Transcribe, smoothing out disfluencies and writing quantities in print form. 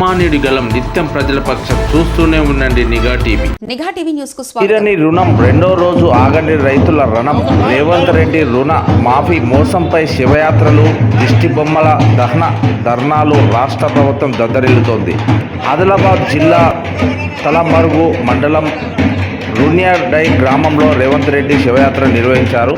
మానేడు గలం నిత్యం ప్రజల పక్షం చూస్తూనే ఉండండి నిఘా టీవీ. నిఘా టీవీ న్యూస్ కు స్వాగతం. తీరని రుణం రెండో రోజు ఆగండి రైతుల రణం. రేవంత్ రెడ్డి రుణ మాఫీ మోసంపై శివయాత్రలు, దిష్టి బొమ్మల దహన ధర్నాలు రాష్ట్ర ప్రభుత్వం దద్దరిల్లుతోంది. ఆదిలాబాద్ జిల్లా తలమరుగు మండలం రుణ్యాడై గ్రామంలో రేవంత్ రెడ్డి శివయాత్ర నిర్వహించారు.